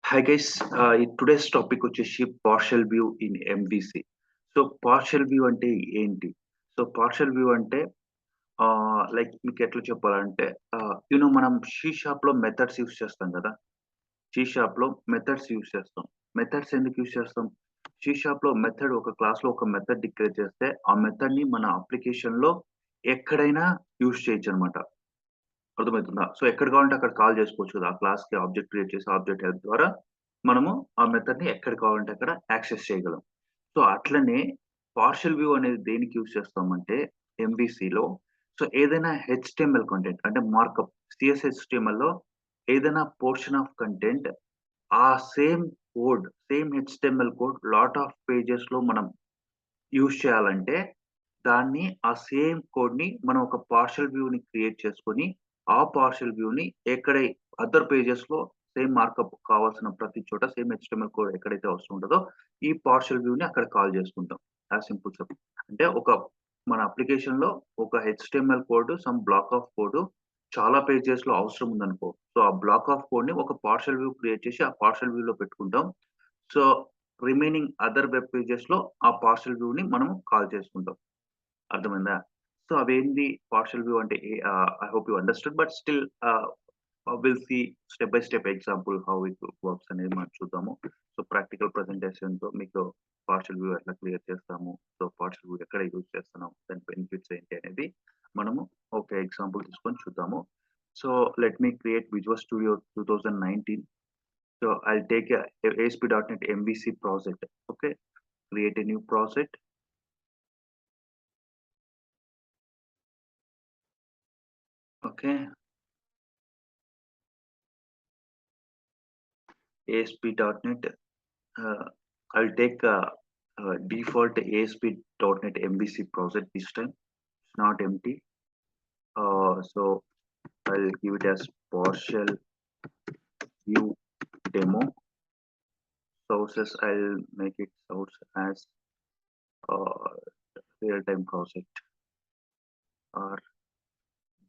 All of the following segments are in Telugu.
Hi guys, today's topic వచ్చేసి partial view in MVC. So partial view అంటే ఏంటి? సో పార్షియల్ వ్యూ అంటే లైక్ మీకు ఎట్లా చెప్పాలంటే మనం షీ షాప్‌లో మెథడ్స్ యూజ్ చేస్తాం కదా! షీ షాప్‌లో మెథడ్స్ యూజ్ చేస్తాం. మెథడ్స్ ఎందుకు యూజ్ చేస్తాం? షీ షాప్‌లో మెథడ్ ఒక క్లాస్‌లో ఒక మెథడ్ డిక్లేర్ చేస్తే, ఆ మెథడ్‌ని మన అప్లికేషన్‌లో ఎక్కడైనా యూజ్ చేయొచ్చనమాట. అర్థమవుతుందా? సో ఎక్కడ కావాలంటే అక్కడ కాల్ చేసుకోవచ్చు కదా! ఆ క్లాస్‌కి ఆబ్జెక్ట్ క్రియేట్ చేసి ఆబ్జెక్ట్ హెల్ప్ ద్వారా మనము ఆ మెథడ్‌ని ఎక్కడ కావాలంటే అక్కడ యాక్సెస్ చేయగలం. సో అట్లనే పార్షియల్ వ్యూ అనేది దేనికి యూజ్ చేస్తామంటే ఎంవీసీలో సో ఏదైనా హెచ్‌టీఎంఎల్ కంటెంట్ అంటే మార్కప్ హెచ్‌టీఎంఎల్‌లో ఏదైనా పోర్షన్ ఆఫ్ కంటెంట్ ఆ same HTML code lot of పేజెస్‌లో మనం యూజ్ చేయాలంటే, ఆ సేమ్ కోడ్‌ని మనం ఒక పార్షియల్ వ్యూని క్రియేట్ చేసుకొని, ఆ పార్షియల్ వ్యూని అదర్ పేజెస్‌లో సేమ్ మార్కప్ కావాల్సిన ప్రతి చోట సేమ్ హెచ్‌టీఎంఎల్ కోడ్ ఎక్కడైతే అవసరం ఉంటదో, ఈ పార్షియల్ వ్యూని అక్కడ కాల్ చేసుకుంటాం. యాజ్ సింపుల్ అంటే మన అప్లికేషన్‌లో ఒక HTML code, some black of code చాలా పేజెస్‌లో అవసరం ఉందనుకో. సో, ఆ బ్లాక్ ఆఫ్ కోడ్‌ని ఒక పార్షియల్ వ్యూ క్రియేట్ చేసి, ఆ పార్షియల్ వ్యూలో పెట్టుకుంటాం. సో, రిమైనింగ్ అదర్ వెబ్ పేజెస్‌లో ఆ పార్షియల్ వ్యూని మనము కాల్ చేసుకుంటాం. అర్థమైందా? సో, అవేంది పార్షియల్ వ్యూ అంటే I hope you understood. But still will see step by step example how it works అనేది మనం చూద్దాము. సో, ప్రాక్టికల్ ప్రెజెంటేషన్‌తో మీకు పార్షియల్ వ్యూ ఎట్లా క్లియర్ చేస్తాము, సో, పార్షియల్ వ్యూ ఎక్కడ యూజ్ చేస్తున్నాం, దాని బెనిఫిట్స్ ఏంటి అనేది మనము ఒక ఎగ్జాంపుల్ తీసుకొని చూద్దాము. So, let me create visual studio 2019. So I'll take a ASP.NET MVC project. Okay, create a new project. Okay, ASP.NET. Uh, I'll take default ASP.NET MVC project this time. It's not empty. So I'll give it as partial view demo. Sources I'll make it source as uh, real-time project or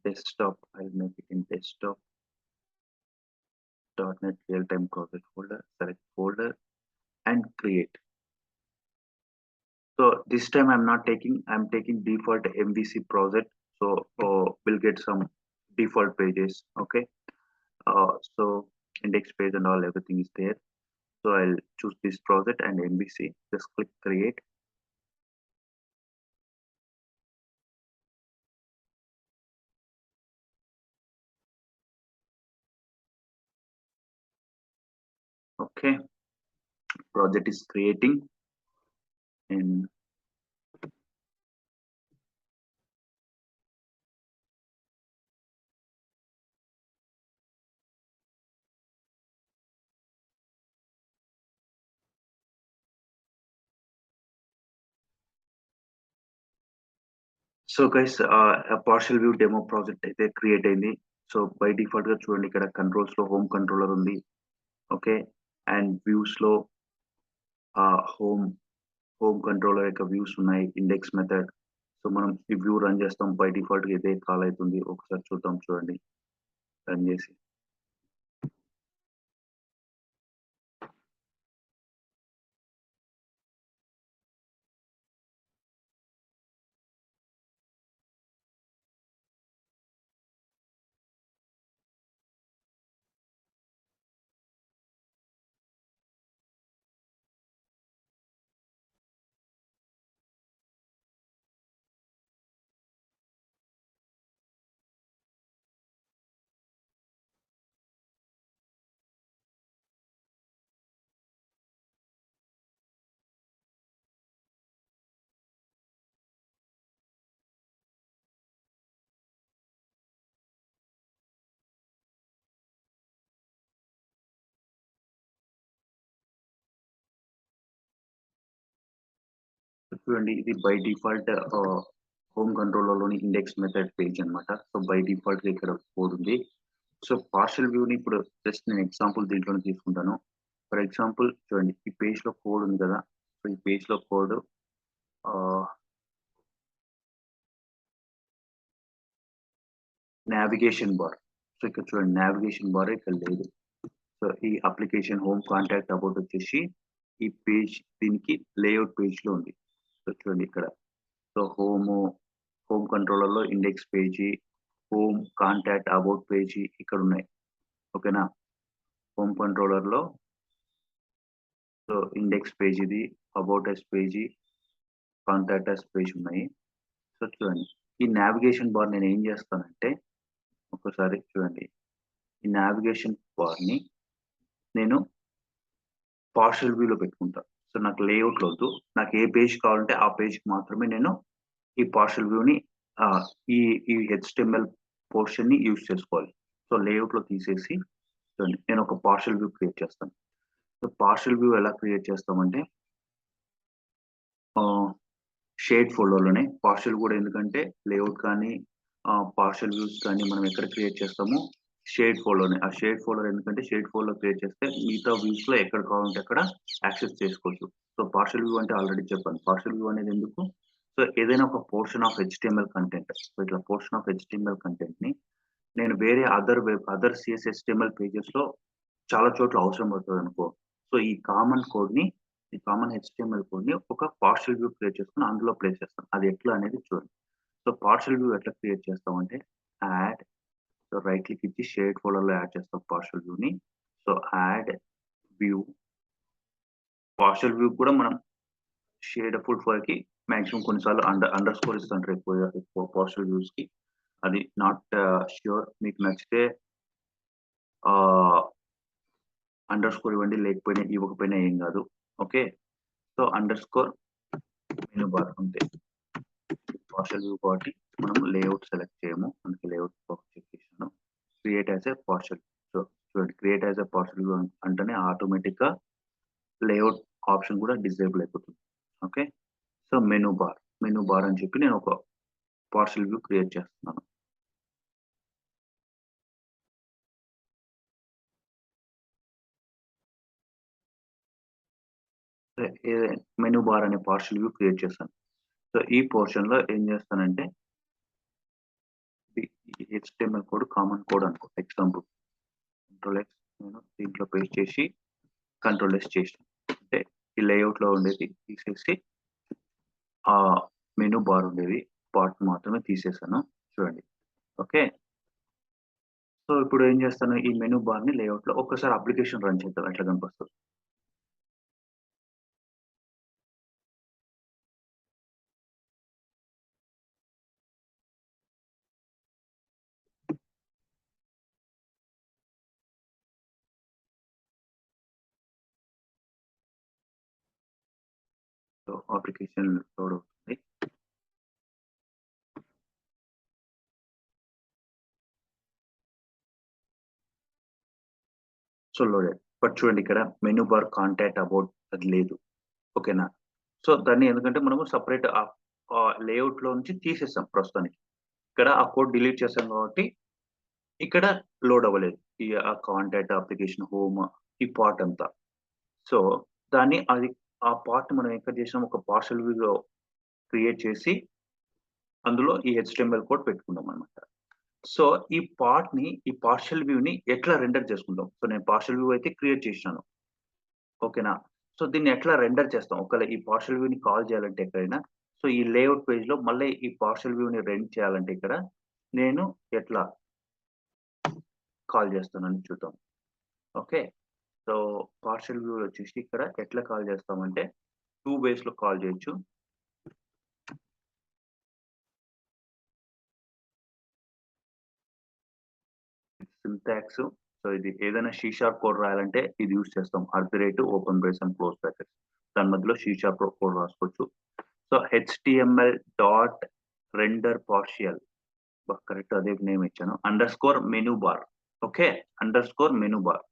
desktop. I'll make it in desktop. .NET real-time project folder. Select folder and create. So this time I'm taking default MVC project. So we'll get some default pages. Okay. So index page and all everything is there. So I'll choose this project and MVC. Just click create. Okay. Project is creating and so guys, a partial view demo project అయితే క్రియేట్ అయింది. సో బై డిఫాల్ట్ గా చూడండి ఇక్కడ కంట్రోల్స్ లో హోమ్ కంట్రోలర్ ఉంది. ఓకే, అండ్ వ్యూస్ లో హోమ్ హోమ్ కంట్రోలర్ యొక్క వ్యూస్ ఉన్నాయి, ఇండెక్స్ మెథడ్. సో మనం ఈ వ్యూ రన్ చేస్తాం, బై డిఫాల్ట్ ఇదే కాల్ అవుతుంది. ఒకసారి చూద్దాం, చూడండి రన్ చేసి. చూడండి, ఇది బై డిఫాల్ట్ హోమ్ కంట్రోలర్లోని ఇండెక్స్ మెథడ్ పేజ్ అన్నమాట. సో బై డిఫాల్ట్ గా ఇక్కడ కోడ్ ఉంది. సో పార్షల్ వ్యూని ఇప్పుడు జస్ట్ నేను ఎగ్జాంపుల్ దీంట్లోనే తీసుకుంటాను. ఫర్ ఎగ్జాంపుల్ చూడండి, ఈ పేజ్ లో కోడ్ ఉంది కదా. సో ఈ పేజ్ లో కోడ్ నావిగేషన్ బార్. సో ఇక్కడ చూడండి, నావిగేషన్ బార్ ఇక్కడ లేదు. సో ఈ అప్లికేషన్ హోమ్ కాంటాక్ట్ అబౌట్ వచ్చేసి ఈ పేజ్ దీనికి లేఅవుట్ పేజ్ లో ఉంది. సో చూడండి ఇక్కడ. సో హోమ్ కంట్రోలర్ లో index page, home contact about page ఇక్కడ ఉన్నాయి. ఓకేనా. హోమ్ కంట్రోలర్ లో సో ఇండెక్స్ పేజ్ ఇది, about us page, contact us page ఉన్నాయి. సో చూడండి ఈ నావిగేషన్ బార్ నేను ఏం చేస్తానంటే ఒకసారి చూడండి. ఈ నావిగేషన్ బార్ ని నేను పార్షల్ వ్యూలో పెట్టుకుంటా. సో నాకు లేఅవుట్ లో వద్దు. నాకు ఏ పేజ్ కావాలంటే ఆ పేజ్ కి మాత్రమే నేను ఈ పార్షల్ వ్యూని ఈ ఈ హెచ్టిఎంఎల్ పోర్షన్ ని యూజ్ చేసుకోవాలి. సో లేఅవుట్ లో తీసేసి చూడండి నేను ఒక పార్షల్ వ్యూ క్రియేట్ చేస్తాను. సో పార్షల్ వ్యూ ఎలా క్రియేట్ చేస్తామంటే షేడ్ ఫోల్డర్లోనే పార్షల్ కూడా, ఎందుకంటే లేఅవుట్ కానీ పార్షల్ వ్యూస్ కానీ మనం ఎక్కడ క్రియేట్ చేస్తామో షేడ్ ఫోల్డర్ని. ఆ షేడ్ ఫోల్డర్ ఎందుకంటే షేడ్ ఫోల్డర్ క్రియేట్ చేస్తే మిగతా వ్యూస్ లో ఎక్కడ కావాలంటే అక్కడ యాక్సెస్ చేసుకోవచ్చు. సో పార్షల్ వ్యూ అంటే ఆల్రెడీ చెప్పాను. పార్షల్ వ్యూ అనేది ఎందుకు? సో ఏదైనా ఒక portion of HTML content, so ఇట్లా పోర్షన్ ఆఫ్ హెచ్టిఎంఎల్ కంటెంట్ ని నేను వేరే అదర్ సిఎస్ హెచ్టిఎంఎల్ పేజెస్ లో చాలా చోట్ల అవసరం పడుతుంది అనుకో. సో ఈ కామన్ హెచ్టిఎంఎల్ కోడ్ ని ఒక పార్షల్ వ్యూ క్రియేట్ చేసుకుని అందులో ప్లేస్ చేస్తాం. అది ఎట్లా అనేది చూడండి. సో పార్షల్ వ్యూ ఎట్లా క్రియేట్ చేస్తామంటే యాడ్, సో రైట్ క్లిక్ ఇచ్చి షేడ్ ఫోల్డర్ లో యాడ్ చేస్తాం పార్షల్ వ్యూ ని. So add view, partial view కూడా మనం షేడ్ ఫుల్ ఫైల్ కి మాక్సిమం కొన్నిసార్లు అండర్ స్కోర్ ఇస్తుంటారు ఎక్కువ పార్షల్ వ్యూస్ కి. అది నాట్ ష్యూర్. మీకు నచ్చితే అండర్ స్కోర్ ఇవ్వండి, లేకపోయినా ఇవ్వకపోయినా ఏం కాదు. Okay. So underscore menu bar ఉంటే పార్షల్ వ్యూ కాబట్టి మనం లేఅవుట్ సెలెక్ట్ చేయము, అందుకే లేఅవుట్ బాక్స్ చెక్ చేసాను. Create as a partial. So చూడండి create as a partial view అంటేనే ఆటోమేటిక్ గా లేఅవుట్ ఆప్షన్ కూడా డిజేబుల్ అయిపోతుంది. ఓకే. సో మెనూ బార్ అని చెప్పి నేను ఒక పార్షల్ వ్యూ క్రియేట్ చేస్తున్నాను. మెనూ బార్ అనే పార్షల్ వ్యూ క్రియేట్ చేస్తాను. సో ఈ పోర్షన్ లో ఏం చేస్తానంటే హెచ్టిఎంఎల్ కోడ్ కామన్ కోడ్ అనుకో. ఎగ్జాంపుల్ కంట్రోల్ ఎక్స్ నేను దీంట్లో పేస్ట్ చేసి కంట్రోల్ ఎస్ చేసాను. అంటే ఈ లేఅవుట్ లో ఉండేది తీసేసి ఆ మెనూ బార్ ఉండేది పార్ట్ మాత్రమే తీసేసాను. చూడండి. ఓకే. సో ఇప్పుడు ఏం చేస్తాను, ఈ మెనూ బార్ ని లేఅవుట్ లో ఒక్కసారి అప్లికేషన్ రన్ చేద్దాం ఎట్లా కనిపిస్తుంది. సో అప్లికేషన్ లోడ్ అవుతుంది. So loaded. బట్ చూడండి ఇక్కడ మెనూ బార్ కాంటాక్ట్ అబౌట్ అది లేదు. ఓకేనా. సో దాన్ని ఎందుకంటే మనము సపరేట్ లేఅవుట్ లో నుంచి తీసేసాం ప్రస్తుతానికి. ఇక్కడ ఆ కోడ్ డిలీట్ చేసాం కాబట్టి ఇక్కడ లోడ్ అవ్వలేదు. ఈ కాంటాక్ట్ అప్లికేషన్ హోమ్ ఈ పార్ట్ అంతా. సో దాన్ని ఆ పార్ట్ మనం ఎక్కడ చేసాం, ఒక పార్షల్ వ్యూలో క్రియేట్ చేసి అందులో ఈ హెచ్టిఎంఎల్ కోడ్ పెట్టుకున్నాం అనమాట. సో ఈ పార్షల్ వ్యూని ఎట్లా రెండర్ చేసుకుంటాం. సో నేను పార్షల్ వ్యూ అయితే క్రియేట్ చేసినాను. ఓకేనా. సో దీన్ని ఎట్లా రెండర్ చేస్తాం, ఒకవేళ ఈ పార్షల్ వ్యూని కాల్ చేయాలంటే ఎక్కడైనా, సో ఈ లేఅవుట్ పేజ్ లో మళ్ళీ ఈ పార్షల్ వ్యూని రెండ్ చేయాలంటే ఇక్కడ నేను ఎట్లా కాల్ చేస్తానని చూద్దాం. ఓకే. సో పార్షల్ వ్యూ వచ్చేసి ఇక్కడ ఎట్లా కాల్ చేస్తామంటే 2 ways లో కాల్ చేయొచ్చు. సింటాక్స్. సో ఇది ఏదైనా C# కోడ్ రాయాలంటే ఇది యూజ్ చేస్తాం. Open brace and close brackets. దాని మధ్యలో C# కోడ్ రాసుకోవచ్చు. So HTML dot render partial, correct అదే నేమ్ ఇచ్చాను. Under score menu bar. Okay. Under score menu bar.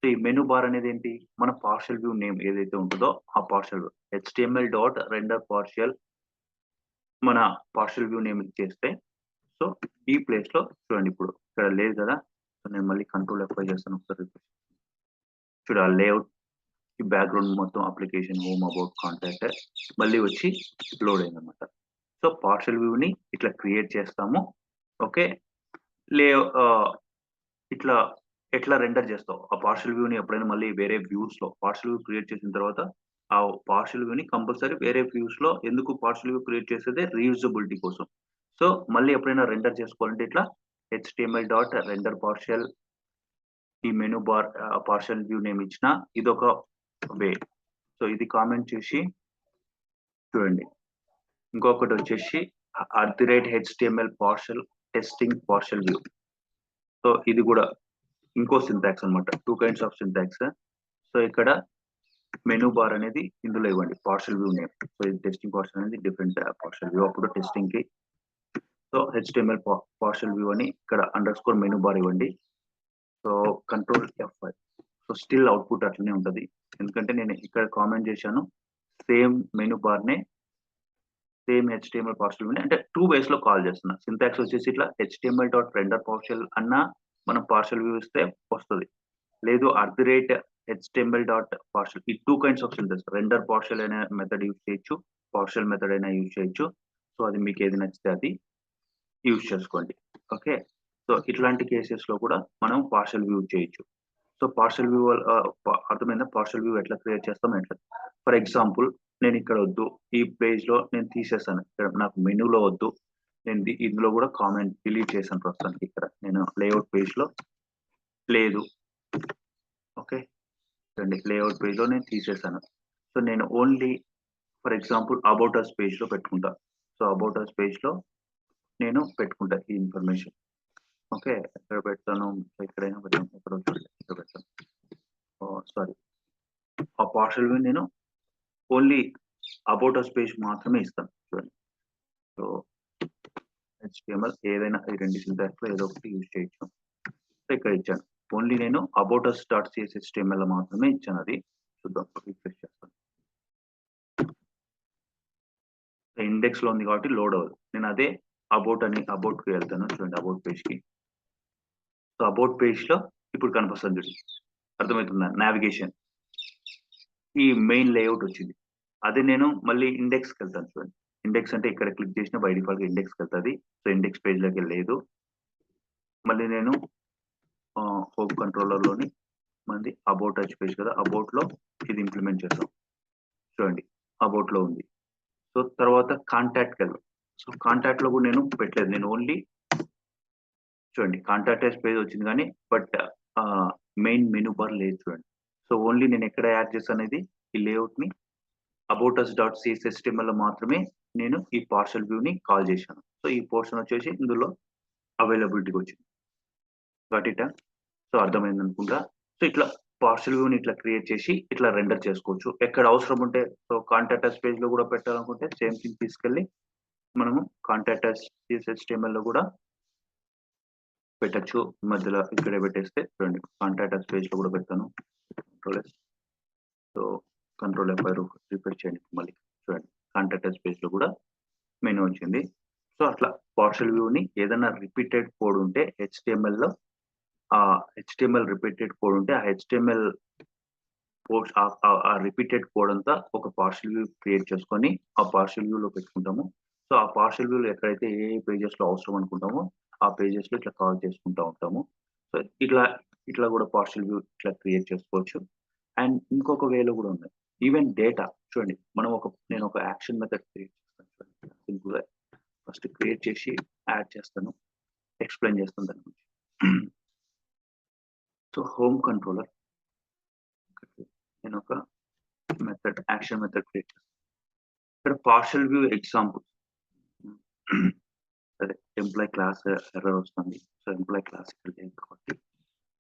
So ఈ మెనూ బార్ అనేది ఏంటి, మన పార్షల్ వ్యూ నేమ్ ఏదైతే ఉంటుందో ఆ partial view HTML dot render partial మన పార్షల్ వ్యూ నేమ్ ఇచ్చేస్తే, సో ఈ ప్లేస్ లో చూడండి ఇప్పుడు ఇక్కడ లేదు కదా. సో నేను మళ్ళీ కంట్రోల్ F5 చేస్తాను ఒకసారి. చూడు ఆ లేఅవుట్ ఈ బ్యాక్గ్రౌండ్ మొత్తం అప్లికేషన్ హోమ్ అబౌట్ కాంటాక్ట్ మళ్ళీ వచ్చి లోడ్ అయిందన్నమాట. సో పార్షల్ వ్యూని ఇట్లా క్రియేట్ చేస్తాము. ఓకే. లే ఇట్లా ఎట్లా రెండర్ చేస్తావు? ఆ పార్షియల్ వ్యూని ఎప్పుడైనా మళ్ళీ వేరే వ్యూస్‌లో పార్షియల్ వ్యూ క్రియేట్ చేసిన తర్వాత, ఆ పార్షియల్ వ్యూని కంపల్సరీ వేరే వ్యూస్‌లో ఎందుకు పార్షియల్ వ్యూ క్రియేట్ చేసేదే రీయూజబిలిటీ కోసం. సో, మళ్ళీ ఎప్పుడైనా రెండర్ చేసుకోవాలంటే ఇట్లా హెచ్‌టీఎంఎల్ డాట్ రెండర్ పార్షియల్ ఈ menu bar partial view name ఇచ్చిన ఇదొక వే. సో, ఇది కామెంట్ చేసి చూడండి. ఇంకొకటొచ్చేసి @HTML partial testing partial view. So, ఇది గూడా ఇంకో సింటాక్స్ అన్నమాట. 2 కైండ్స్ ఆఫ్ సింటాక్స్. సో, ఇక్కడ మెనూ బార్ అనేది ఇందులో ఇవ్వండి. Partial view name. సో, ఇది టెస్టింగ్ పార్షియల్ అనేది డిఫరెంట్ పార్షియల్ వ్యూ. అప్పుడు టెస్టింగ్‌కి సో, HTML పార్షియల్ వ్యూ అని ఇక్కడ అండర్‌స్కోర్ మెనూ బార్ ఇవ్వండి. So, control F5. So, still output అట్లనే ఉంటది. ఎందుకంటే నేను ఇక్కడ కామెంట్ చేశాను. సేమ్ మెనూ బార్‌నే సేమ్ HTML పార్షియల్ వ్యూని అంటే 2 వేస్‌లో కాల్ చేస్తున్నా. సింటాక్స్ వచ్చేసి ఇట్లా HTML.RenderPartial అన్నా మనం పార్షియల్ వ్యూ ఇస్తే వస్తది. లేదు @HTML.partial ఈ 2 kinds of syntax render partial అనే మెథడ్ యూజ్ చేయొచ్చు. పార్షియల్ మెథడ్ అయినా యూజ్ చేయొచ్చు. సో, అది మీకు ఏది నచ్చితే అది యూజ్ చేసుకోండి. ఓకే. సో, ఇట్లాంటి కేసెస్‌లో కూడా మనం పార్షియల్ వ్యూ చేయొచ్చు. సో, పార్షియల్ వ్యూ అర్థమైందా? పార్షియల్ వ్యూ ఎట్లా క్రియేట్ చేస్తాం ఎట్లా? ఫర్ ఎగ్జాంపుల్ నేను ఇక్కడ వద్దు. ఈ పేజ్‌లో నేను తీసేసాను. ఇక్కడ నాకు మెనూలో వద్దు. నేను ఇందులో కూడా కామెంట్ డిలీట్ చేశాను ప్రస్తుతానికి ఇక్కడ. నేను లేఅవుట్ పేజ్‌లో లేదు. ఓకే. చూడండి లేఅవుట్ పేజ్‌లో నేను తీసేసాను. సో, నేను only for example about us పేజ్‌లో పెట్టుకుంటా. సో, అబౌట్ అస్ పేజ్‌లో నేను పెట్టుకుంటా ఈ ఇన్ఫర్మేషన్. ఓకే. ఎక్కడ పెడతాను? ఎక్కడైనా పెడతాను. ఎక్కడో చూడండి. ఇక్కడ పెడతాను. సారీ. ఆ పార్షియల్ వ్యూ నేను ఓన్లీ అబౌట్ అస్ పేజ్ మాత్రమే ఇస్తాను. చూడండి. సో, HTML ఏదైనా ఈ 2 సింటాక్స్‌లో ఏదో ఒకటి యూజ్ చేయొచ్చు. సో, ఇక్కడ ఇచ్చాను. ఓన్లీ నేను అబౌట్ అస్ డాట్ CSHTML మాత్రమే ఇచ్చాను అది. చూద్దాం రిఫ్రెష్ చేస్తాను. ఇండెక్స్‌లో ఉంది కాబట్టి లోడ్ అవ్వదు. నేను అదే అబౌట్‌కి వెళ్తాను. చూడండి అబౌట్ పేజ్‌కి. సో, అబౌట్ పేజ్‌లో ఇప్పుడు కనిపిస్తుంది చూడండి. అర్థమవుతుందా? నావిగేషన్. ఈ మెయిన్ లేఅవుట్ వచ్చింది. అదే నేను మళ్ళీ ఇండెక్స్‌కెళ్తాను చూడండి. ఇండెక్స్ అంటే ఇక్కడ క్లిక్ చేసినా బై డిఫాల్ట్‌గా ఇండెక్స్‌కెళ్తది. సో, ఇండెక్స్ పేజ్‌లోకి లేదు. మళ్ళీ నేను హోమ్ కంట్రోలర్‌లోని మనది అబౌట్ టచ్ పేజ్ కదా! అబౌట్‌లో ఇది ఇంప్లిమెంట్ చేసాం. చూడండి అబౌట్‌లో ఉంది. సో, తర్వాత కాంటాక్ట్‌కెళ్దాం. సో, కాంటాక్ట్‌లో కూడా నేను పెట్టలేదు. నేను ఓన్లీ చూడండి కాంటాక్ట్ పేజ్ వచ్చింది గానీ బట్ మెయిన్ మెనూ బార్ లేదు చూడండి. సో, ఓన్లీ నేను ఎక్కడ యాడ్ చేశాననేది ఈ లేఅవుట్‌ని అబౌట్ అస్ డాట్ CSHTMLలో మాత్రమే నేను ఈ పార్షియల్ వ్యూని కాల్ చేశాను. సో, ఈ పోర్షన్ వచ్చేసి ఇందులో అవైలబిలిటీకి వచ్చింది. గాట్ ఇటా? సో, అర్థమైందనుకుంటా. సో, ఇట్లా పార్షియల్ వ్యూని ఇట్లా క్రియేట్ చేసి ఇట్లా రెండర్ చేసుకోవచ్చు. ఎక్కడ అవసరం ఉంటే సో, కాంటాక్ట్ అస్ పేజ్‌లో కూడా పెట్టాలనుకుంటే సేమ్ థింగ్ తీసుకెళ్ళి మనము కాంటాక్ట్ అస్ CSHTMLలో కూడా పెట్టొచ్చు. మధ్యలో ఇక్కడే పెట్టేస్తే చూడండి కాంటాక్ట్ అస్ పేజ్‌లో కూడా పెడతాను. Control yes. So, control F5 refresh చేయండి మళ్ళీ. చూడండి కాంటాక్ట్ అస్ పేజ్‌లో కూడా మెనూ వచ్చింది. సో, అట్లా పార్షియల్ వ్యూని ఏదైనా రిపీటెడ్ కోడ్ ఉంటే HTMLలో HTML రిపీటెడ్ కోడ్ ఉంటే ఆ HTML పోస్ట్ ఆ రిపీటెడ్ కోడ్ అంతా ఒక పార్షియల్ వ్యూ క్రియేట్ చేసుకొని ఆ పార్షియల్ వ్యూలో పెట్టుకుంటాము. సో, ఆ పార్షియల్ వ్యూలో ఎక్కడైతే ఏ పేజెస్‌లో అవసరం అనుకుంటామో ఆ పేజెస్‌లో ఇట్లా కాల్ చేసుకుంటా ఉంటాము. సో, ఇట్లా ఇట్లా కూడా పార్షియల్ వ్యూ ఇట్లా క్రియేట్ చేసుకోవచ్చు. అండ్ ఇంకొక వేలో కూడా ఉన్నాయి. ఈవెన్ డేటా చూడండి నేను ఒక యాక్షన్ మెథడ్ క్రియేట్ చేస్తాను చూడండి. సింపుల్‌గా ఫస్ట్ క్రియేట్ చేసి యాడ్ చేస్తాను. ఎక్స్‌ప్లెయిన్ చేస్తాను దాని గురించి. సో, హోమ్ కంట్రోలర్ నేనొక యాక్షన్ మెథడ్ క్రియేట్ చేస్తాను. ఇక్కడ పార్షియల్ వ్యూ ఎగ్జాంపుల్ సరే ఎంప్లాయీ క్లాస్ ఎర్రర్ వస్తుంది. సో, ఎంప్లాయీ క్లాస్ ఇక్కడ లేదు కాబట్టి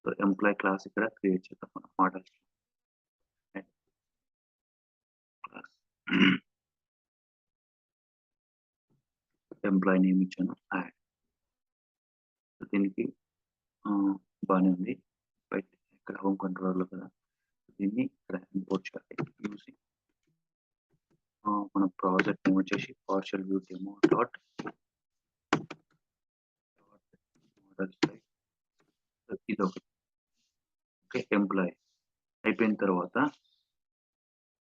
సో, ఎంప్లాయీ క్లాస్ ఇక్కడ క్రియేట్ చేద్దాం మనం మోడల్ క్లాస్ ఎంప్లాయీ నేమ్ ఇచ్చాను యాడ్. దీనికి బానే ఉంది. బట్ ఇక్కడ హోమ్ కంట్రోలర్‌లో కదా! దీన్ని ఇక్కడ ఇంపోర్ట్ చేయాలి. యూజింగ్ మన ప్రాజెక్ట్ నేమ్ వచ్చేసి partial view demo dot model type ఇదొకటి. ఓకే. ఎంప్లాయీ అయిపోయిన తర్వాత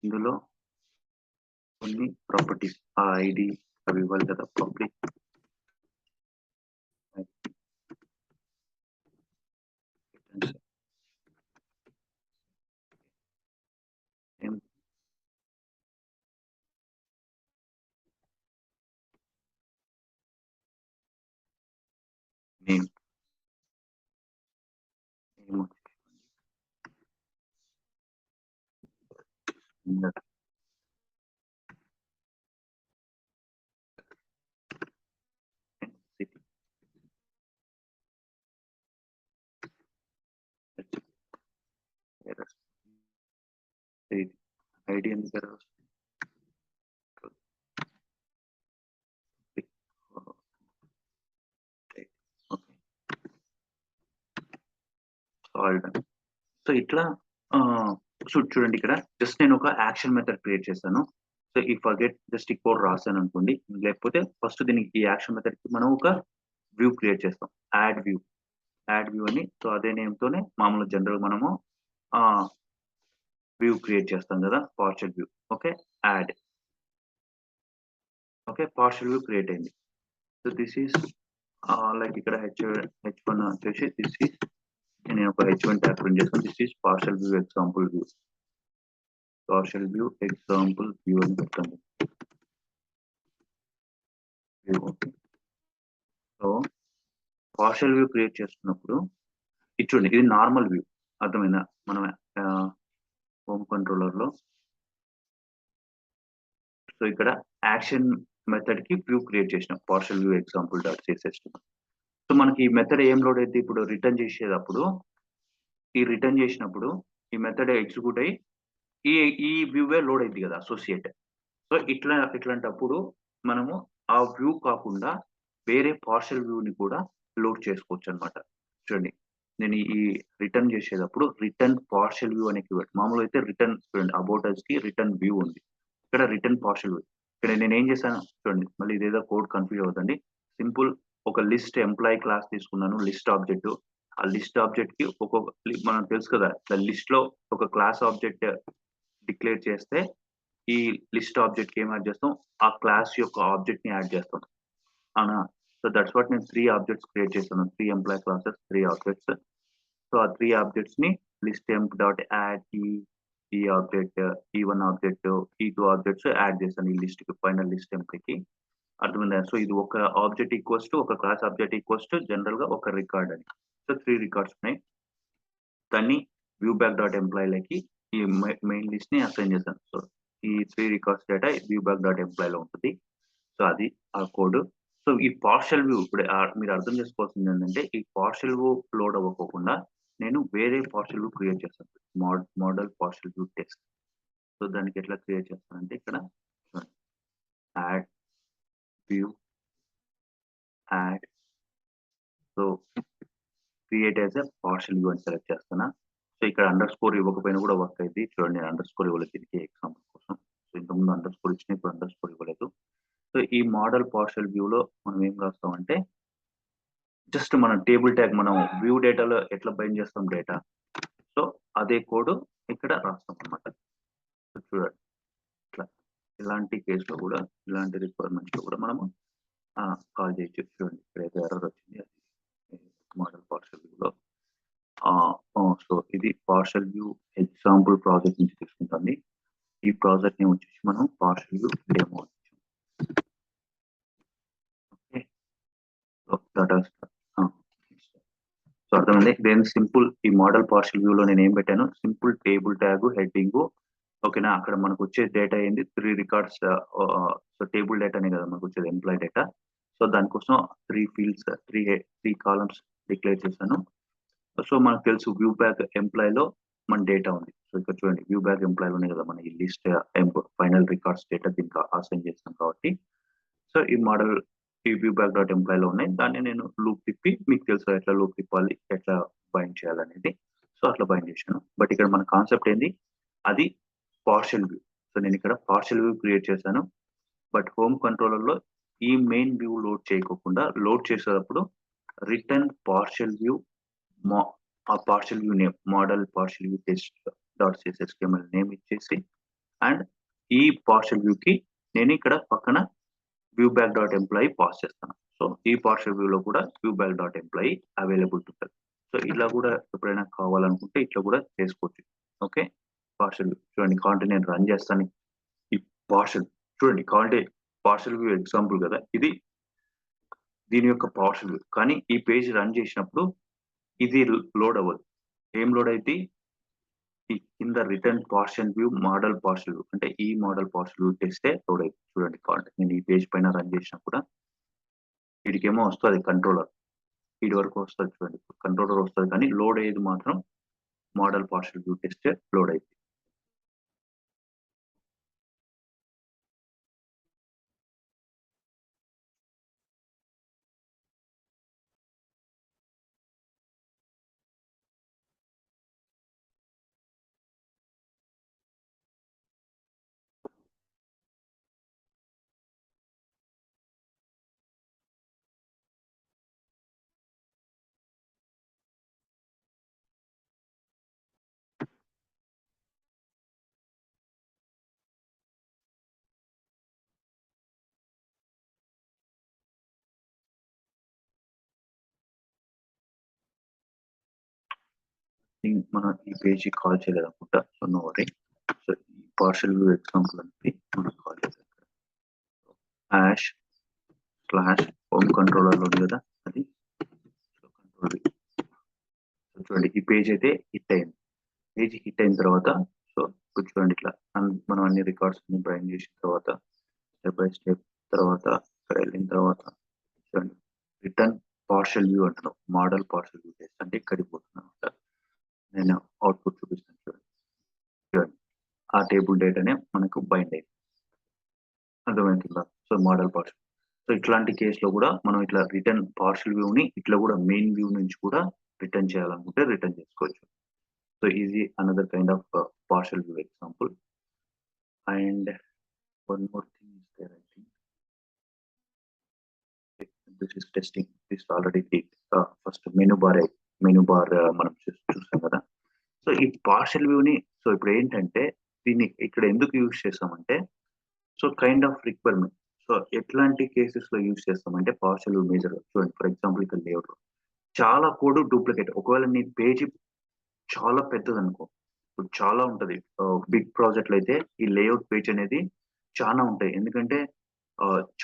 ఇందులో కొన్ని ప్రాపర్టీస్ ఆ ఐడీ అవి ఇవ్వాలి కదా! పబ్లిక్ ఐడి ఎందుకు సో ఇట్లా చూడండి ఇక్కడ జస్ట్ నేను ఒక యాక్షన్ మెథడ్ క్రియేట్ చేశాను. సో ఈ ఫర్గెట్ జస్ట్ ఈ కోడ్ రాశాను అనుకోండి, లేకపోతే ఫస్ట్ దీనికి ఈ యాక్షన్ మెథడ్ కి మనం ఒక వ్యూ క్రియేట్ చేస్తాం, యాడ్ వ్యూ అని. సో అదే నేమ్ తోనే మామూలు జనరల్ మనము వ్యూ క్రియేట్ చేస్తాం కదా, partial view. Okay, add. Okay, partial view create అయింది. సో దిస్ ఈస్ లైక్ ఇక్కడ H1 వచ్చేసి దిస్ ఈస్ నేను ఒక H1 ట్యాగ్ ప్రింట్ చేస్తాను. This is partial view example view. Partial view example view అని పెట్టండి. సో పార్షియల్ వ్యూ క్రియేట్ చేస్తున్నప్పుడు ఇది చూడండి, ఇది నార్మల్ వ్యూ. అర్థమైందా? మనం హోమ్ కంట్రోలర్ లో సో ఇక్కడ యాక్షన్ మెథడ్ కి వ్యూ క్రియేట్ చేసినాం, partial view example dot CSS. So మనకి ఈ మెథడ్ ఏం లోడ్ అయితే ఇప్పుడు రిటర్న్ చేసేటప్పుడు ఈ మెథడ్ ఎగ్జిక్యూట్ అయ్యి ఈ వ్యూవే లోడ్ అయింది కదా, అసోసియేట్. సో ఇట్లాంటప్పుడు మనము ఆ వ్యూ కాకుండా వేరే పార్షియల్ వ్యూని కూడా లోడ్ చేసుకోవచ్చు అనమాట. చూడండి, నేను ఈ రిటర్న్ చేసేటప్పుడు రిటర్న్ పార్షియల్ వ్యూ అనే కీవర్డ్, మామూలుగా అయితే రిటర్న్ చూడండి అబౌట్ అస్ కి రిటర్న్ వ్యూ ఉంది, ఇక్కడ రిటర్న్ పార్షియల్ వ్యూ. ఇక్కడ నేను ఏం చేశాను చూడండి, మళ్ళీ ఇదేదో కోడ్ కన్ఫ్యూజ్ అవుతుంది. సింపుల్ ఒక లిస్ట్ ఎంప్లాయీ క్లాస్ తీసుకున్నాను, లిస్ట్ ఆబ్జెక్ట్. ఆ లిస్ట్ ఆబ్జెక్ట్ కి ఒక్కొక్క మనకు తెలుసు కదా, లిస్ట్ లో ఒక క్లాస్ ఆబ్జెక్ట్ డిక్లేర్ చేస్తే ఈ లిస్ట్ ఆబ్జెక్ట్ కి ఏం యాడ్ చేస్తాం, ఆ క్లాస్ యొక్క ఆబ్జెక్ట్ ని యాడ్ చేస్తాం అవునా. సో దట్స్ వాట్ నేను 3 ఆబ్జెక్ట్స్ క్రియేట్ చేస్తాను, 3 ఎంప్లాయీ క్లాసెస్, 3 ఆబ్జెక్ట్స్. సో ఆ 3 ఆబ్జెక్ట్స్ ని లిస్ట్ ఎంప్ డాట్ యాడ్ ఈ ఆబ్జెక్ట్, ఈ1 ఆబ్జెక్ట్, ఈ2 ఆబ్జెక్ట్స్ యాడ్ చేస్తాను ఈ లిస్ట్ కి, ఫైనల్ లిస్ట్ ఎంప్కి. అర్థమైందా? సో ఇది ఒక ఆబ్జెక్ట్ ఈక్వల్స్ టు ఒక class object equals to general గా ఒక రికార్డ్ అని. సో 3 రికార్డ్స్ ఉన్నాయి, దాన్ని వ్యూ బ్యాక్ డాట్ ఎంప్లాయీ లకి ఈ మెయిన్ లిస్ట్ ని అసైన్ చేశాను. సో ఈ 3 records data view bag dot employee లో ఉంటుంది. సో అది ఆ కోడ్. సో ఈ పార్షియల్ వ్యూ ఇప్పుడు మీరు అర్థం చేసుకోవాల్సింది ఏంటంటే, ఈ పార్షియల్ వ్యూ లోడ్ అవ్వకుండా నేను వేరే పార్షియల్ వ్యూ క్రియేట్ చేస్తాను, model partial view test. So దానికి ఎట్లా క్రియేట్ చేస్తానంటే ఇక్కడ add view, add, so create as a partial view అని సెలెక్ట్ చేస్తాను. సో ఇక్కడ అండర్ స్కోర్ ఇవ్వకపోయినా కూడా వర్క్ అయింది. చూడండి, నేను అండర్ స్కోర్ ఇవ్వలేదు దీనికి ఎగ్జాంపుల్ కోసం. సో ఇంతకుముందు అండర్ స్కోర్ ఇచ్చిన, ఇప్పుడు అండర్ స్కోర్ ఇవ్వలేదు. సో ఈ మోడల్ పార్షియల్ వ్యూలో మనం ఏం రాస్తామంటే, జస్ట్ మనం టేబుల్ ట్యాగ్ మనం వ్యూ డేటాలో ఎట్లా బైండ్ చేస్తాం డేటా, సో అదే కోడ్ ఇక్కడ రాస్తాం అనమాట. చూడండి, ఇట్లా ఇలాంటి కేసులో కూడా, ఇలాంటి రిక్వైర్మెంట్స్ లో కూడా మనము కాల్ చేయొచ్చు. చూడండి, ఇక్కడ ఏదో ఎర్రర్ వచ్చింది, అది మోడల్ పార్షియల్ వ్యూలో. సో ఇది పార్షియల్ వ్యూ ఎగ్జాంపుల్ ప్రాజెక్ట్ నుంచి తీసుకుంటుంది. ఈ ప్రాజెక్ట్ ని వచ్చేసి మనం పార్షియల్ వ్యూ డెమో. సో అర్థమైంది. దెన్ సింపుల్ ఈ మోడల్ పార్షియల్ వ్యూ లో నేను ఏం పెట్టాను, సింపుల్ టేబుల్ ట్యాగ్ హెడ్డింగ్. ఓకేనా, అక్కడ మనకు వచ్చే డేటా ఏంది, 3 రికార్డ్స్. సో టేబుల్ డేటానే కదా మనకు వచ్చేది, ఎంప్లాయీ డేటా. సో దానికోసం 3 ఫీల్డ్స్, 3 కాలమ్స్ డిక్లేర్ చేశాను. సో మనకు తెలుసు వ్యూ బ్యాక్ ఎంప్లాయీలో మన డేటా ఉంది. సో ఇక్కడ చూడండి, వ్యూ బ్యాక్ ఎంప్లాయీలో ఉన్నాయి కదా మన ఈ లిస్ట్ ఫైనల్ రికార్డ్స్ డేటా దీనికి అసైన్ చేస్తాం కాబట్టి. సో ఈ మోడల్ ఈ వ్యూ బ్యాక్ డాట్ ఎంప్లాయీలో ఉన్నాయి, దాన్ని నేను లూప్ తిప్పి, మీకు తెలుసు ఎట్లా లూప్ తిప్పాలి, ఎట్లా బైండ్ చేయాలనేది. సో అట్లా బైండ్ చేశాను. బట్ ఇక్కడ మన కాన్సెప్ట్ ఏంది, అది పార్షియల్ వ్యూ. సో నేను ఇక్కడ పార్షియల్ వ్యూ క్రియేట్ చేశాను. బట్ హోమ్ కంట్రోలర్ లో ఈ మెయిన్ వ్యూ లోడ్ చేయకోకుండా, లోడ్ చేసేటప్పుడు రిటర్న్ పార్షియల్ వ్యూ, ఆ partial view name model partial view test dot cshtml name ఇచ్చేసి, అండ్ ఈ పార్షియల్ వ్యూ కి నేను ఇక్కడ పక్కన view bag dot employee pass చేస్తాను. సో ఈ పార్షియల్ వ్యూ లో కూడా view bag dot employee available ఉంటుంది. సో ఇలా కూడా ఎప్పుడైనా కావాలనుకుంటే ఇట్లా కూడా చేసుకోవచ్చు. ఓకే, పార్షియల్ వ్యూ చూడండి, కాంటే నేను రన్ చేస్తాను. ఈ పార్షియల్ చూడండి, కాంటే పార్షియల్ వ్యూ ఎగ్జాంపుల్ కదా ఇది, దీని యొక్క పార్షియల్ వ్యూ. కానీ ఈ పేజ్ రన్ చేసినప్పుడు ఇది లోడ్ అవ్వదు. ఏం లోడ్ అయితే ఈ కింద return partial view, model partial view అంటే ఈ మోడల్ పార్షియల్ వ్యూ టెస్టే లోడ్ అయితుంది. చూడండి కావాలంటే నేను ఈ పేజ్ పైన రన్ చేసినా కూడా వీడికేమో వస్తది కంట్రోలర్. ఈడి వరకు వస్తది చూడండి. కంట్రోలర్ వస్తది కానీ లోడ్ అయ్యేది మాత్రం మోడల్ పార్షియల్ వ్యూ టెస్టే లోడ్ అయిద్ది. మనం ఈ పేజీ కాల్ చేయలేదనుకుంటా. So no worry. సో ఈ పార్షియల్ వ్యూ ఎగ్జాంపుల్ అనేది మనం కాల్ చేద్దాం. హ్యాష్ స్లాష్ హోమ్ కంట్రోలర్ ఉంది కదా అది. సో కంట్రోల్ చూడండి ఈ పేజ్ అయితే హిట్ అయింది. పేజ్ హిట్ అయిన తర్వాత సో చూడండి ఇట్లా మనం అన్ని రికార్డ్స్ అన్ని బ్రైండ్ చేసిన తర్వాత స్టెప్ బై స్టెప్ తర్వాత ఇక్కడ వెళ్ళిన తర్వాత చూడండి రిటర్న్ పార్షియల్ వ్యూ అంటున్నాం. మోడల్ పార్షియల్ వ్యూ టెస్ట్ అంటే ఇక్కడికి పోతున్నాం అనమాట. నేను అవుట్పుట్ చూపిస్తాను చూడండి. చూడండి ఆ టేబుల్ డేటానే మనకు బైండ్ అయింది. అర్థమవుతుందా? So model partial. సో ఇట్లాంటి కేసులో కూడా మనం ఇట్లా రిటర్న్ పార్షియల్ వ్యూని ఇట్లా కూడా మెయిన్ వ్యూ నుంచి కూడా రిటర్న్ చేయాలనుకుంటే రిటర్న్ చేసుకోవచ్చు. So easy another kind of partial view example. And one more thing is there I think. This is testing. This already first menu bar మనం చూసాం కదా. సో ఈ పార్షియల్ వ్యూని సో ఇప్పుడు ఏంటంటే దీన్ని ఇక్కడ ఎందుకు యూజ్ చేస్తామంటే so kind of requirement. So ఎట్లాంటి కేసెస్ లో యూజ్ చేస్తామంటే పార్షియల్ వ్యూ మేజర్ చూడండి. ఫర్ ఎగ్జాంపుల్ ఇక్కడ లేఅవుట్ చాలా కోడ్ డూప్లికేట్. ఒకవేళ నీ పేజీ చాలా పెద్దది అనుకో, ఇప్పుడు చాలా ఉంటది. బిగ్ ప్రాజెక్ట్లు అయితే ఈ లేఅవుట్ పేజ్ అనేది చాలా ఉంటాయి. ఎందుకంటే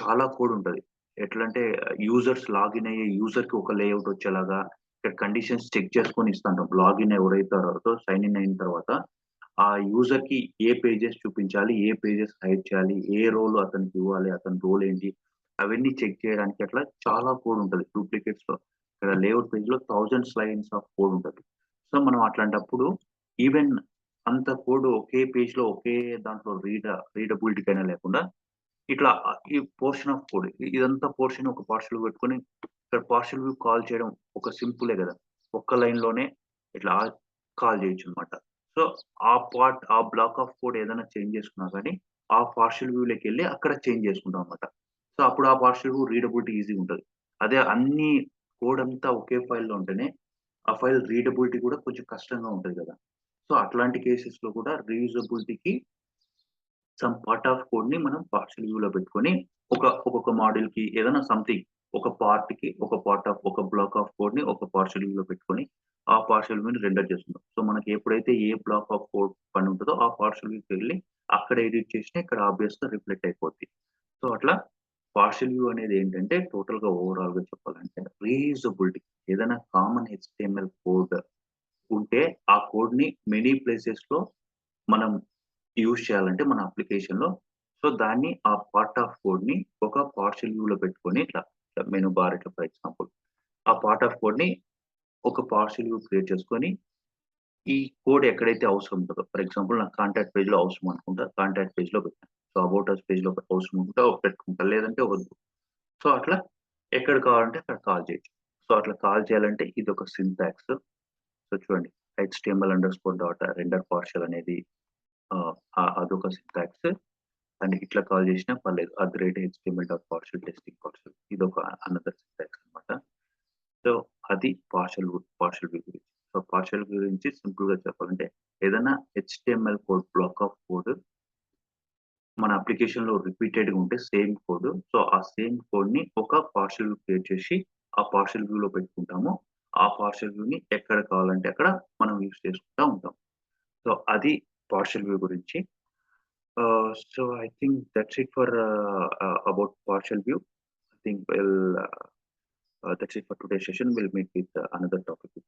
చాలా కోడ్ ఉంటది. ఎట్లా అంటే యూజర్స్ లాగిన్ అయ్యే యూజర్ కి ఒక లేఅవుట్ వచ్చేలాగా ఇక్కడ కండిషన్స్ చెక్ చేసుకొని ఇస్తాంటాం. లాగిన్ ఎవరైతారో సైన్ ఇన్ అయిన తర్వాత ఆ యూజర్ కి ఏ పేజెస్ చూపించాలి, ఏ పేజెస్ హైడ్ చేయాలి, ఏ రోల్ అతనికి ఇవ్వాలి, అతని రోల్ ఏంటి, అవన్నీ చెక్ చేయడానికి అట్లా చాలా కోడ్ ఉంటది డూప్లికేట్స్ లో. ఇక్కడ లేఅవుట్ పేజ్ లో థౌజండ్స్ లైన్స్ ఆఫ్ కోడ్ ఉంటది. సో మనం అట్లాంటప్పుడు ఈవెన్ అంత కోడ్ ఒకే పేజ్ లో ఒకే దాంట్లో రీడబిలిటీకైనా లేకుండా ఇట్లా ఈ పోర్షన్ ఆఫ్ కోడ్ ఇదంతా పోర్షన్ ఒక పార్షల్ పెట్టుకొని ఇక్కడ పార్షల్ వ్యూ కాల్ చేయడం ఒక సింపులే కదా. ఒక్క లైన్ లోనే ఇట్లా కాల్ చేయొచ్చు అనమాట. సో ఆ బ్లాక్ ఆఫ్ కోడ్ ఏదైనా చేంజ్ చేసుకున్నా కానీ ఆ పార్షల్ వ్యూ లోకి వెళ్ళి అక్కడ చేంజ్ చేసుకుంటాం అనమాట. సో అప్పుడు ఆ పార్షల్ వ్యూ రీడబిలిటీ ఈజీగా ఉంటది. అదే అన్ని కోడ్ అంతా ఒకే ఫైల్‌లో ఉంటేనే ఆ ఫైల్ రీడబిలిటీ కూడా కొంచెం కష్టంగా ఉంటది కదా. సో అట్లాంటి కేసెస్ లో కూడా రీయూజబిలిటీకి సమ్ పార్ట్ ఆఫ్ కోడ్ ని మనం పార్షియల్ వ్యూలో పెట్టుకొని ఒక్కొక్క మోడల్ కి ఏదైనా సంథింగ్ ఒక పార్ట్ కి ఒక పార్ట్ ఆఫ్ ఒక బ్లాక్ ఆఫ్ కోడ్ ని ఒక పార్షియల్ వ్యూలో పెట్టుకొని ఆ పార్షియల్ వ్యూని రెండర్ చేస్తున్నాం. సో మనకి ఎప్పుడైతే ఏ బ్లాక్ ఆఫ్ కోడ్ పని ఉంటుందో ఆ పార్షియల్ వ్యూకి వెళ్ళి అక్కడ ఎడిట్ చేసినా ఇక్కడ ఆబ్వియస్ గా రిఫ్లెక్ట్ అయిపోద్ది. సో అట్లా పార్షియల్ వ్యూ అనేది ఏంటంటే టోటల్ గా ఓవరాల్ గా చెప్పాలంటే రీయూజబిలిటీ. ఏదైనా కామన్ హెచ్టిఎంఎల్ కోడ్ ఉంటే ఆ కోడ్ ని మెనీ ప్లేసెస్ లో మనం యూజ్ చేయాలంటే మన అప్లికేషన్‌లో సో దాన్ని ఆ పార్ట్ ఆఫ్ కోడ్‌ని ఒక పార్షియల్ వ్యూలో పెట్టుకొని ఇట్లా మెనూ బార్ ఇట్లా ఫర్ ఎగ్జాంపుల్ ఆ పార్ట్ ఆఫ్ కోడ్‌ని ఒక పార్షియల్ వ్యూ క్రియేట్ చేసుకొని ఈ కోడ్ ఎక్కడైతే అవసరం ఉంటదో ఫర్ ఎగ్జాంపుల్ నాకు కాంటాక్ట్ పేజ్‌లో అవసరం అనుకుంటా. కాంటాక్ట్ పేజ్‌లో పెట్టాను. సో అబౌట్ అస్ పేజ్‌లో అవసరం ఉంటే పెట్టుకుంటా. లేదంటే వద్దు. సో అట్లా ఎక్కడ కావాలంటే అక్కడ కాల్ చేయొచ్చు. సో అట్లా కాల్ చేయాలంటే ఇదొక సింటాక్స్. సో చూడండి HTML_data render partial అనేది అదొక సింటాక్స్. అండ్ ఇట్లా కాల్ చేసినా పర్లేదు. @HTML.partial టెస్టింగ్ పార్షియల్ ఇదొక అనదర్ సింటాక్స్ అన్నమాట. సో అది పార్షియల్ వ్యూ గురించి. సో పార్షియల్ వ్యూ గురించి సింపుల్ గా చెప్పాలంటే ఏదైనా HTML code block of code మన అప్లికేషన్ లో రిపీటెడ్ గా ఉంటే సేమ్ కోడ్. సో ఆ సేమ్ కోడ్ ని ఒక పార్షియల్ వ్యూ క్రియేట్ చేసి ఆ పార్షియల్ వ్యూ లో పెట్టుకుంటాము. ఆ పార్షియల్ వ్యూ ని ఎక్కడ కావాలంటే అక్కడ మనం యూజ్ చేసుకుంటా ఉంటాం. సో అది పార్షియల్ వ్యూ గురించి. So I think that's it for about partial view. I think that's it for today's session. We'll meet with another topic with